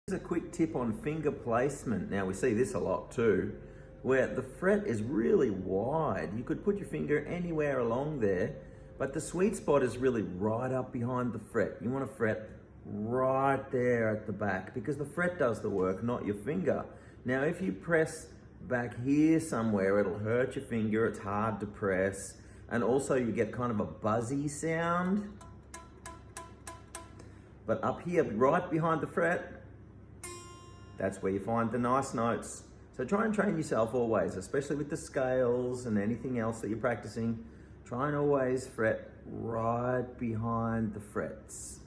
Here's a quick tip on finger placement. Now we see this a lot too, where the fret is really wide. You could put your finger anywhere along there, but the sweet spot is really right up behind the fret. You want to fret right there at the back because the fret does the work, not your finger. Now if you press back here somewhere, it'll hurt your finger, it's hard to press, and also you get kind of a buzzy sound. But up here, right behind the fret, that's where you find the nice notes. So try and train yourself always, especially with the scales and anything else that you're practicing. Try and always fret right behind the frets.